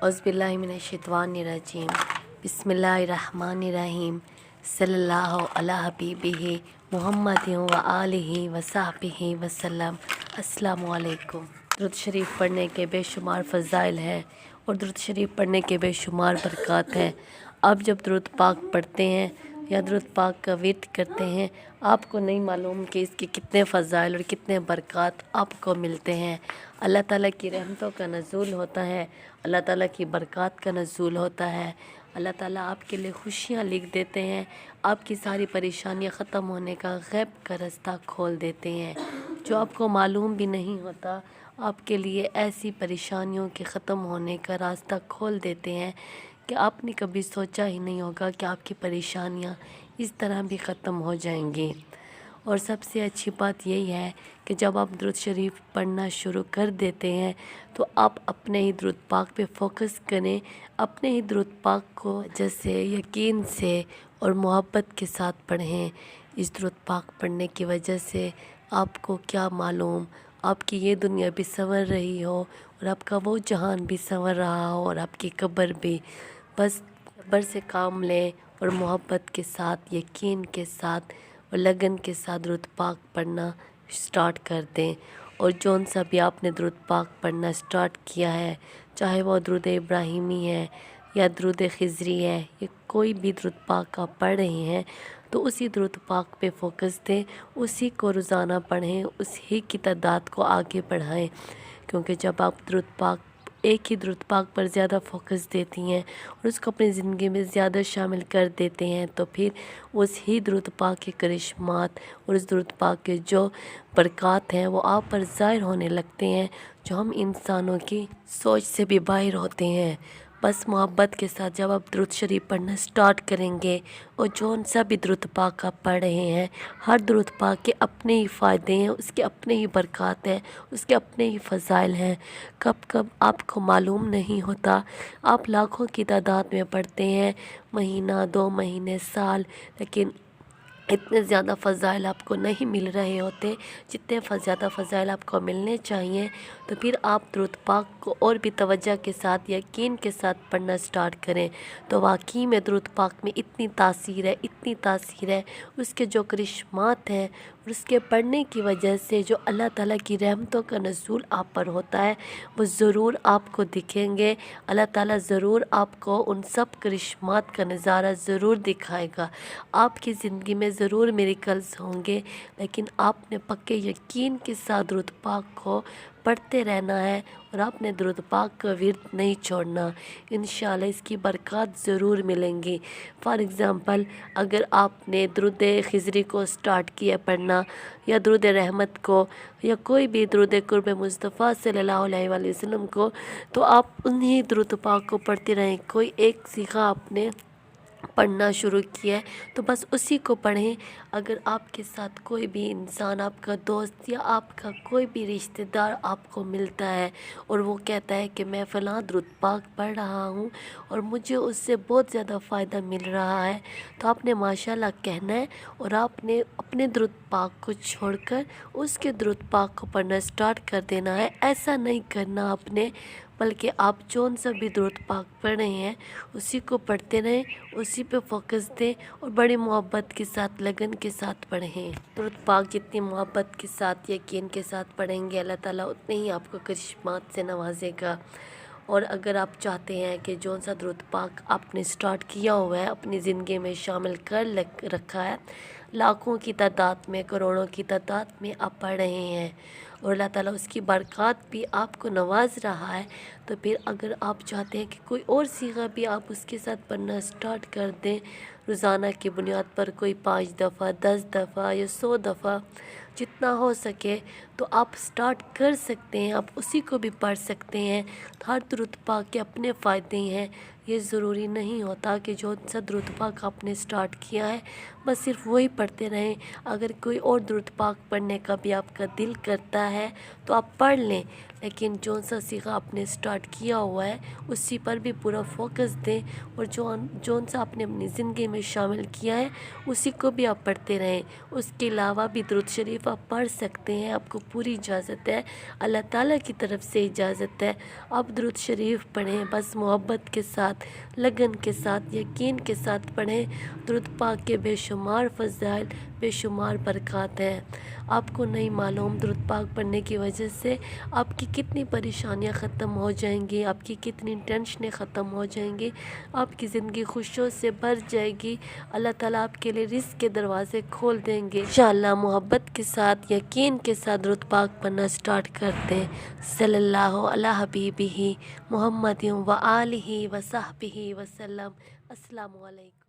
औज़ुबिल्लाहिमिनश्शैतानिर्रजीम बिस्मिल्लाहिर्रहमानिर्रहीम सल्लल्लाहु अला हबीबिही मुहम्मदिन व आलिहि व सहबिही वसल्लम। अस्सलामु अलैकुम। दुरूद शरीफ पढ़ने के बेशुमार फ़ज़ाइल हैं और दुरूद शरीफ पढ़ने के बेशुमार बरक़ात हैं। आप जब दुरूद पाक पढ़ते हैं या दुरूद पाक का विर्द करते हैं, आपको नहीं मालूम कि इसके कितने फ़ज़ाइल और कितने बरक़ात आपको मिलते हैं। अल्लाह ताला की रहमतों का नज़ूल होता है, अल्लाह ताला की बरक़ात का नज़ूल होता है। अल्लाह ताला आपके लिए खुशियाँ लिख देते हैं, आपकी सारी परेशानियाँ ख़त्म होने का गैब का रास्ता खोल देते हैं। जो आपको मालूम भी नहीं होता, आपके लिए ऐसी परेशानियों के ख़त्म होने का रास्ता खोल देते हैं कि आपने कभी सोचा ही नहीं होगा कि आपकी परेशानियाँ इस तरह भी ख़त्म हो जाएंगी। और सबसे अच्छी बात यही है कि जब आप दुरूद शरीफ पढ़ना शुरू कर देते हैं तो आप अपने ही दुरूद पाक पे फोकस करें, अपने ही दुरूद पाक को जैसे यकीन से और मोहब्बत के साथ पढ़ें। इस दुरूद पाक पढ़ने की वजह से आपको क्या मालूम, आपकी ये दुनिया भी संवर रही हो और आपका वो जहान भी संवर रहा हो और आपकी कब्र भी। बस सब्र से काम लें और मोहब्बत के साथ, यकीन के साथ और लगन के साथ दुरूद पाक पढ़ना स्टार्ट कर दें। और जौन सा भी आपने दुरूद पाक पढ़ना स्टार्ट किया है, चाहे वो दुरूद इब्राहिमी है या दुरूद खिज़री है या कोई भी दुरूद पाक आप पढ़ रहे हैं, तो उसी दुरूद पाक पे फोकस दें, उसी को रोज़ाना पढ़ें, उसी की तादाद को आगे बढ़ाएं। क्योंकि जब आप दुरूद पाक एक ही दुरूद पाक पर ज़्यादा फोकस देती हैं और उसको अपनी ज़िंदगी में ज़्यादा शामिल कर देते हैं, तो फिर उस ही दुरूद पाक के करिश्मात और उस दुरूद पाक के जो बरक़ात हैं वो आप पर ज़ाहिर होने लगते हैं, जो हम इंसानों की सोच से भी बाहर होते हैं। बस मोहब्बत के साथ जब आप दुरूद शरीफ पढ़ना स्टार्ट करेंगे और जौन सा भी दुरूद पाक आप पढ़ रहे हैं, हर दुरूद पाक के अपने ही फ़ायदे हैं, उसके अपने ही बरक़ात हैं, उसके अपने ही फ़ज़ाइल हैं। कब कब आपको मालूम नहीं होता, आप लाखों की तादाद में पढ़ते हैं, महीना 2 महीने साल, लेकिन इतने ज़्यादा फ़ज़ाइल आपको नहीं मिल रहे होते जितने ज़्यादा फ़ज़ाइल आपको मिलने चाहिए। तो फिर आप दुरूद पाक को और भी तवज्जो के साथ, यकीन के साथ पढ़ना स्टार्ट करें, तो वाकई में दुरूद पाक में इतनी तासीर है, इतनी तासीर है, उसके जो करिश्मात हैं और उसके पढ़ने की वजह से जो अल्लाह ताला की रहमतों का नज़ूल आप पर होता है वो ज़रूर आपको दिखेंगे। अल्लाह ताला ज़रूर आपको उन सब करिश्मात का नज़ारा ज़रूर दिखाएगा। आपकी ज़िंदगी में ज़रूर मिरेकल्स होंगे, लेकिन आपने पक्के यकीन के साथ दुरूद पाक को पढ़ते रहना है और आपने दुरूद पाक का विर्द नहीं छोड़ना। इंशाअल्लाह इसकी बरक़ात ज़रूर मिलेंगी। फॉर एग्ज़ाम्पल, अगर आपने दुरूद खिज़री को स्टार्ट किया पढ़ना या दुरूद रहमत को या कोई भी दुरूद क़ुर्ब मुस्तफ़ा सल्लल्लाहु अलैहि वसल्लम को, तो आप उन्हीं दुरूद पाक को पढ़ते रहें। कोई एक सीखा आपने पढ़ना शुरू किया है तो बस उसी को पढ़ें। अगर आपके साथ कोई भी इंसान, आपका दोस्त या आपका कोई भी रिश्तेदार आपको मिलता है और वो कहता है कि मैं फ़लाँ दुरूद पाक पढ़ रहा हूँ और मुझे उससे बहुत ज़्यादा फ़ायदा मिल रहा है, तो आपने माशाल्लाह कहना है और आपने अपने दुरूद पाक को छोड़कर उसके दुरूद पाक को पढ़ना स्टार्ट कर देना है। ऐसा नहीं करना आपने, बल्कि आप जौन सा भी दुरूद पाक पढ़ रहे हैं उसी को पढ़ते रहें, उसी पे फोकस दें और बड़ी मोहब्बत के साथ, लगन के साथ पढ़ें। दुरूद पाक जितनी मोहब्बत के साथ, यकीन के साथ पढ़ेंगे, अल्लाह ताला उतने ही आपको करिश्मात से नवाजेगा। और अगर आप चाहते हैं कि जौन सा दुरूद पाक आपने स्टार्ट किया हुआ है, अपनी ज़िंदगी में शामिल कर रखा है, लाखों की तादाद में, करोड़ों की तादाद में आप पढ़ रहे हैं और अल्लाह ताला उसकी बरक़ात भी आपको नवाज रहा है, तो फिर अगर आप चाहते हैं कि कोई और सीगा भी आप उसके साथ पढ़ना स्टार्ट कर दें, रोज़ाना की बुनियाद पर कोई 5 दफ़ा, 10 दफ़ा या 100 दफ़ा जितना हो सके तो आप स्टार्ट कर सकते हैं। आप उसी को भी पढ़ सकते हैं। हर दुरूद पाक के अपने फ़ायदे हैं। ये ज़रूरी नहीं होता कि जो सा दुरूद पाक आपने स्टार्ट किया है बस सिर्फ वही पढ़ते रहें। अगर कोई और दुरूद पाक पढ़ने का भी आपका दिल करता ہے تو آپ پڑھ لیں، لیکن جون سا سیغہ آپ نے سٹارٹ کیا ہوا ہے اسی پر بھی پورا فوکس دیں، اور جون سا آپ نے اپنی زندگی میں شامل کیا ہے اسی کو بھی آپ پڑھتے رہیں۔ اس کے علاوہ بھی درود شریف آپ پڑھ سکتے ہیں، آپ کو پوری اجازت ہے، اللہ تعالیٰ کی طرف سے اجازت ہے۔ آپ درود شریف پڑھیں، بس محبت کے ساتھ، لگن کے ساتھ، یقین کے ساتھ پڑھیں۔ درود پاک کے بے شمار فضائل، بے شمار برکات ہیں۔ آپ کو نہیں معلوم درود پاک پڑھنے کی وجہ سے آپ کی کتنی پریشانیاں ختم ہو جائیں گی، آپ کی کتنی ٹینشنیں ختم ہو جائیں گی، آپ کی زندگی خوشیوں سے بھر جائے گی، اللہ تعالیٰ آپ کے لیے رزق کے دروازے کھول دیں گے۔ انشاءاللہ محبت کے ساتھ، یقین کے ساتھ درود پاک پڑھنا سٹارٹ کرتے ہیں۔ صلی اللہ علی حبیبہ محمد و آلہ و صحبہ وسلم۔ السلام علیکم۔